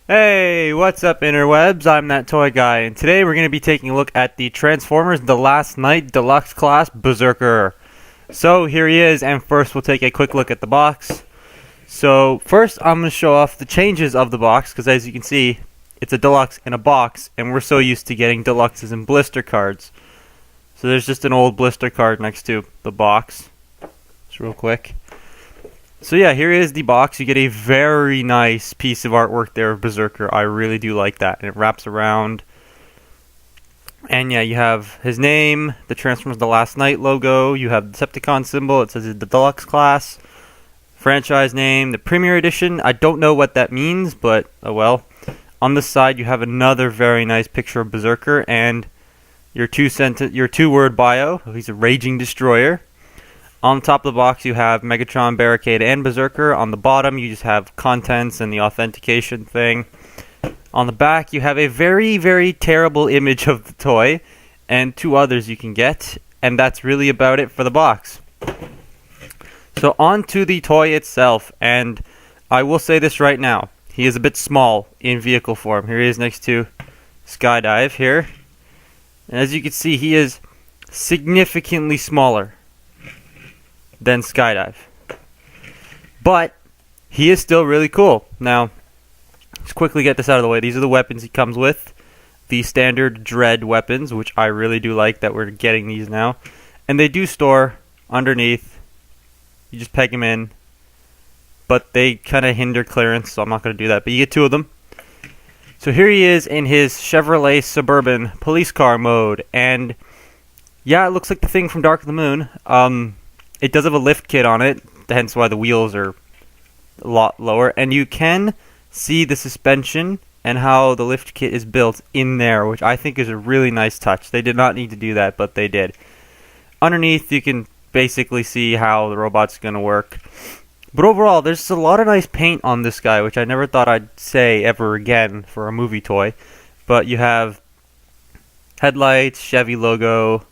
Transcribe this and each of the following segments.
Hey, what's up interwebs? I'm that toy guy, and today we're going to be taking a look at the Transformers The Last Knight Deluxe Class Berserker. So here he is, and first we'll take a quick look at the box. So first I'm going to show off the changes of the box, because as you can see, it's a deluxe in a box, and we're so used to getting deluxes in blister cards. So there's just an old blister card next to the box. Just real quick. So yeah, here is the box. You get a very nice piece of artwork there of Berserker. I really do like that. And it wraps around. And yeah, you have his name, the Transformers The Last Knight logo, you have the Decepticon symbol, it says it's the Deluxe class, franchise name, the Premier Edition. I don't know what that means, but oh well. On the side you have another very nice picture of Berserker and your two-word bio. He's a raging destroyer. On top of the box you have Megatron, Barricade, and Berserker. On the bottom you just have contents and the authentication thing. On the back you have a very, very terrible image of the toy and two others you can get, and that's really about it for the box. So on to the toy itself, and I will say this right now. He is a bit small in vehicle form. Here he is next to Skydive here. And as you can see, he is significantly smaller than Skydive. But he is still really cool. Now, let's quickly get this out of the way. These are the weapons he comes with. The standard Dread weapons, which I really do like that we're getting these now. And they do store underneath. You just peg them in. But they kind of hinder clearance, so I'm not going to do that. But you get two of them. So here he is in his Chevrolet Suburban police car mode. And yeah, it looks like the thing from Dark of the Moon. It does have a lift kit on it, hence why the wheels are a lot lower. And you can see the suspension and how the lift kit is built in there, which I think is a really nice touch. They did not need to do that, but they did. Underneath, you can basically see how the robot's going to work. But overall, there's a lot of nice paint on this guy, which I never thought I'd say ever again for a movie toy. But you have headlights, Chevy logo,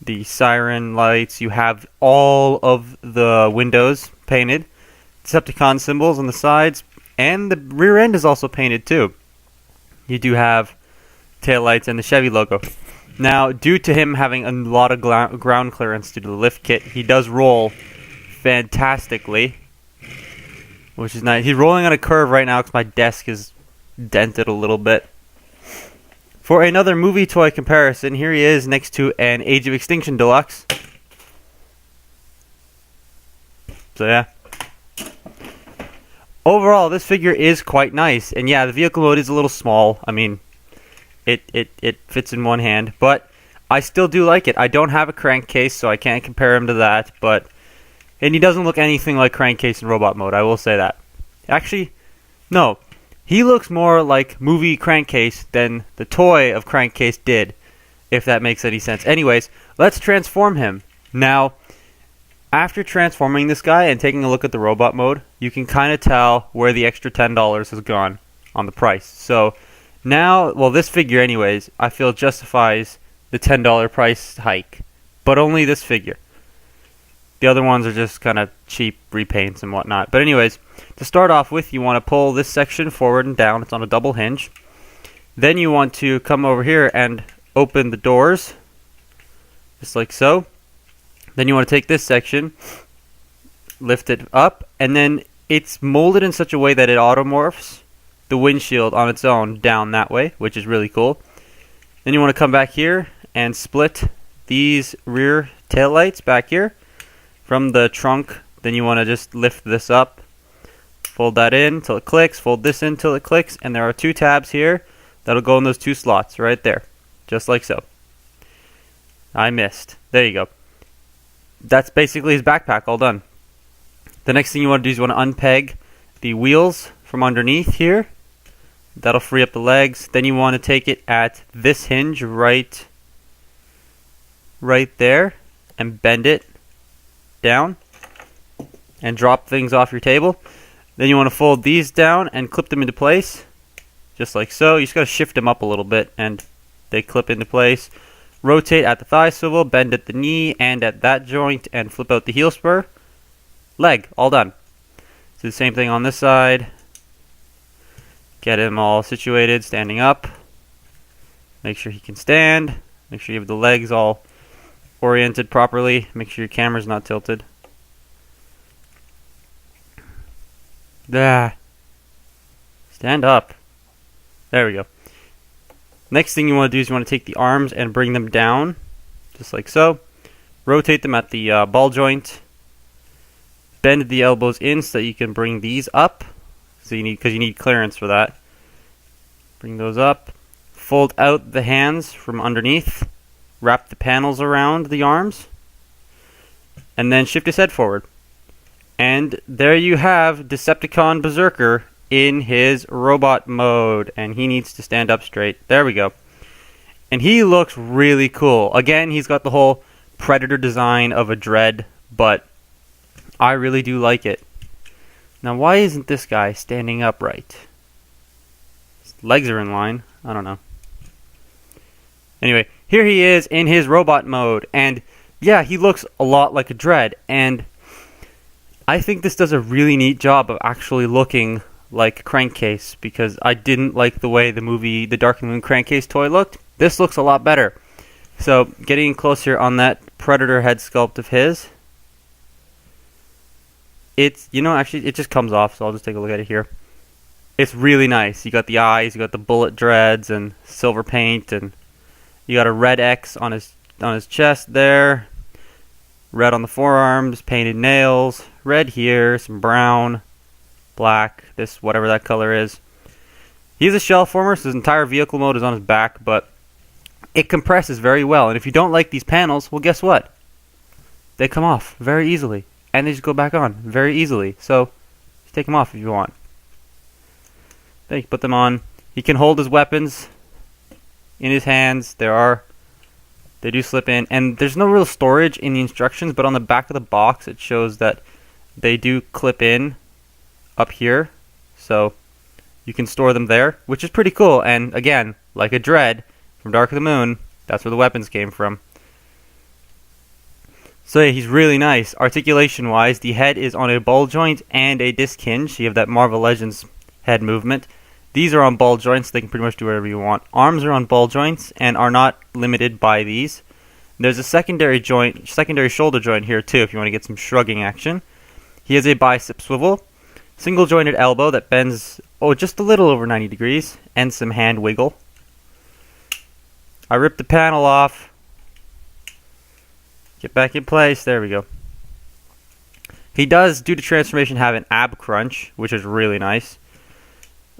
the siren lights, you have all of the windows painted, Decepticon symbols on the sides, and the rear end is also painted too. You do have taillights and the Chevy logo. Now, due to him having a lot of ground clearance due to the lift kit, he does roll fantastically, which is nice. He's rolling on a curve right now because my desk is dented a little bit. For another movie toy comparison, here he is next to an Age of Extinction Deluxe. So yeah. Overall, this figure is quite nice. And yeah, the vehicle mode is a little small. I mean, it fits in one hand. But I still do like it. I don't have a crankcase, so I can't compare him to that. And he doesn't look anything like crankcase in robot mode, I will say that. Actually, no. He looks more like movie Crankcase than the toy of Crankcase did, if that makes any sense. Anyways, let's transform him. Now, after transforming this guy and taking a look at the robot mode, you can kind of tell where the extra $10 has gone on the price. So, now, well, this figure anyways, I feel justifies the $10 price hike. But only this figure. The other ones are just kind of cheap repaints and whatnot. But anyways, to start off with, you want to pull this section forward and down. It's on a double hinge. Then you want to come over here and open the doors, just like so. Then you want to take this section, lift it up, and then it's molded in such a way that it automorphs the windshield on its own down that way, which is really cool. Then you want to come back here and split these rear taillights back here from the trunk. Then you want to just lift this up, fold that in until it clicks, fold this in until it clicks, and there are two tabs here that'll go in those two slots right there, just like so. I missed. There you go. That's basically his backpack all done. The next thing you want to do is you want to unpeg the wheels from underneath here. That'll free up the legs. Then you want to take it at this hinge right there and bend it down and drop things off your table. Then you want to fold these down and clip them into place, just like so. You just got to shift them up a little bit and they clip into place. Rotate at the thigh swivel, bend at the knee and at that joint, and flip out the heel spur. Leg, all done. Do the same thing on this side. Get him all situated, standing up. Make sure he can stand. Make sure you have the legs all oriented properly. Make sure your camera's not tilted. Stand up. There we go. Next thing you want to do is you want to take the arms and bring them down, just like so. Rotate them at the ball joint. Bend the elbows in so that you can bring these up. So you need clearance for that. Bring those up. Fold out the hands from underneath. Wrap the panels around the arms. And then shift his head forward. And there you have Decepticon Berserker in his robot mode. And he needs to stand up straight. There we go. And he looks really cool. Again, he's got the whole Predator design of a Dread, but I really do like it. Now, why isn't this guy standing upright? His legs are in line. I don't know. Anyway, here he is in his robot mode, and yeah, he looks a lot like a Dread, and I think this does a really neat job of actually looking like a crankcase, because I didn't like the way the Dark of the Moon crankcase toy looked. This looks a lot better. So, getting closer on that Predator head sculpt of his, it's, actually, it just comes off, so I'll just take a look at it here. It's really nice. You got the eyes, you got the bullet dreads and silver paint, and you got a red X on his chest there. Red on the forearms, painted nails, red here, some brown, black, this, whatever that color is. He's a shell former, so his entire vehicle mode is on his back, but it compresses very well. And if you don't like these panels, well, guess what? They come off very easily. And they just go back on very easily. So, just take them off if you want. Then you can put them on. He can hold his weapons in his hands. They do slip in. And there's no real storage in the instructions, but on the back of the box it shows that they do clip in up here. So, you can store them there, which is pretty cool. And again, like a Dread from Dark of the Moon, that's where the weapons came from. So yeah, he's really nice. Articulation-wise, the head is on a ball joint and a disc hinge. You have that Marvel Legends head movement. These are on ball joints, so they can pretty much do whatever you want. Arms are on ball joints and are not limited by these. There's a secondary shoulder joint here too, if you want to get some shrugging action. He has a bicep swivel, single jointed elbow that bends just a little over 90 degrees, and some hand wiggle. I ripped the panel off. Get back in place. There we go. He does, due to transformation, have an ab crunch, which is really nice.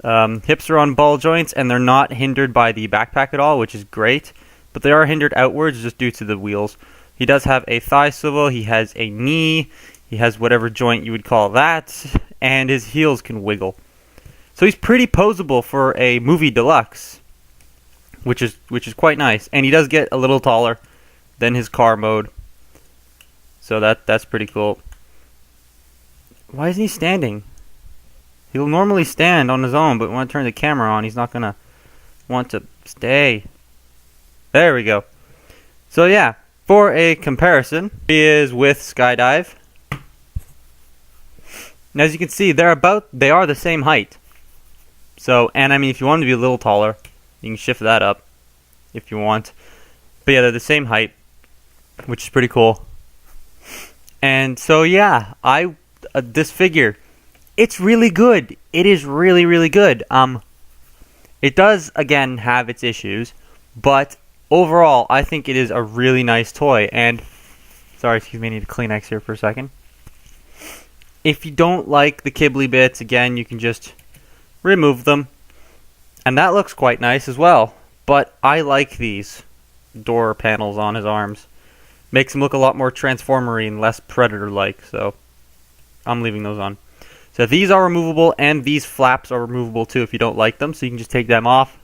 Hips are on ball joints, and they're not hindered by the backpack at all, which is great. But they are hindered outwards just due to the wheels. He does have a thigh swivel. He has a knee. He has whatever joint you would call that. And his heels can wiggle. So he's pretty posable for a movie deluxe, which is quite nice. And he does get a little taller than his car mode. So that's pretty cool. Why isn't he standing? He'll normally stand on his own, but when I turn the camera on, he's not going to want to stay. There we go. So yeah, for a comparison, he is with Skydive. And as you can see, they are the same height. So, and I mean, if you want him to be a little taller, you can shift that up if you want. But yeah, they're the same height, which is pretty cool. And so yeah, this figure, it's really good. It is really, really good. It does again have its issues, but overall, I think it is a really nice toy. And sorry, excuse me, I need a Kleenex here for a second. If you don't like the Kibble bits, again, you can just remove them, and that looks quite nice as well. But I like these door panels on his arms. Makes him look a lot more Transformer-y and less Predator-like, so I'm leaving those on. So these are removable, and these flaps are removable too if you don't like them, so you can just take them off.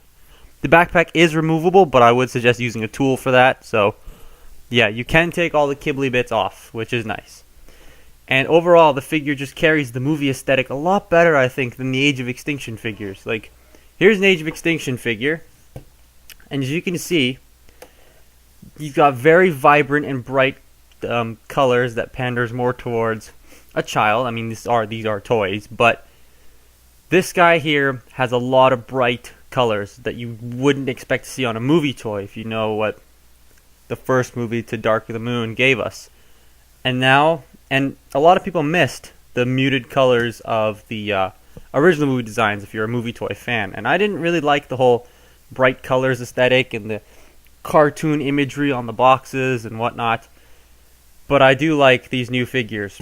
The backpack is removable, but I would suggest using a tool for that, so yeah, you can take all the Kibble bits off, which is nice. And overall, the figure just carries the movie aesthetic a lot better, I think, than the Age of Extinction figures. Like, here's an Age of Extinction figure, and as you can see, you've got very vibrant and bright colors that panders more towards a child. I mean, these are toys, but This guy here has a lot of bright colors that you wouldn't expect to see on a movie toy if you know what the first movie, To Dark of the Moon, gave us. And a lot of people missed the muted colors of the original movie designs if you're a movie toy fan. And I didn't really like the whole bright colors aesthetic and the cartoon imagery on the boxes and whatnot. But I do like these new figures.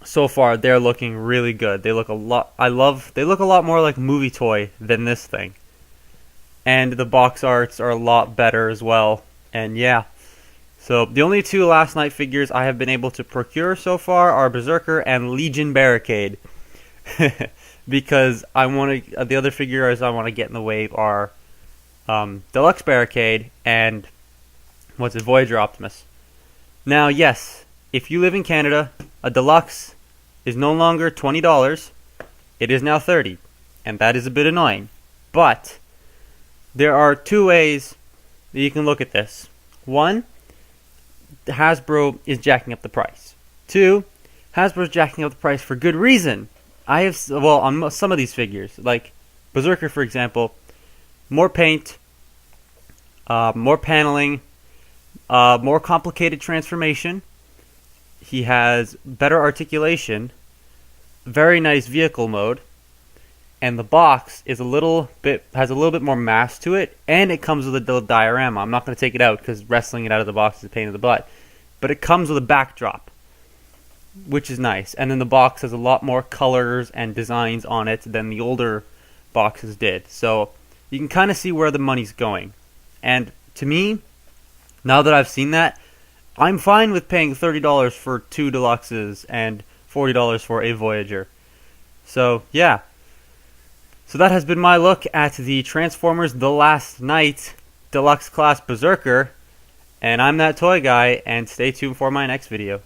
So far, they're looking really good. They look a lot. They look a lot more like movie toy than this thing. And the box arts are a lot better as well. And yeah. So the only two Last Night figures I have been able to procure so far are Berserker and Legion Barricade. Because the other figures I want to get in the wave are Deluxe Barricade and Voyager Optimus. Now, yes, if you live in Canada, a Deluxe is no longer $20. It is now $30, and that is a bit annoying. But there are two ways that you can look at this. One, Hasbro is jacking up the price. Two, Hasbro's jacking up the price for good reason. On some of these figures, like Berserker, for example, more paint, more paneling, more complicated transformation. He has better articulation, very nice vehicle mode, and the box is has a little bit more mass to it, and it comes with a little diorama. I'm not going to take it out because wrestling it out of the box is a pain in the butt, but it comes with a backdrop, which is nice. And then the box has a lot more colors and designs on it than the older boxes did. So you can kind of see where the money's going. And to me, now that I've seen that, I'm fine with paying $30 for two Deluxes and $40 for a Voyager. So, yeah. So that has been my look at the Transformers The Last Night Deluxe Class Berserker. And I'm that toy guy, and stay tuned for my next video.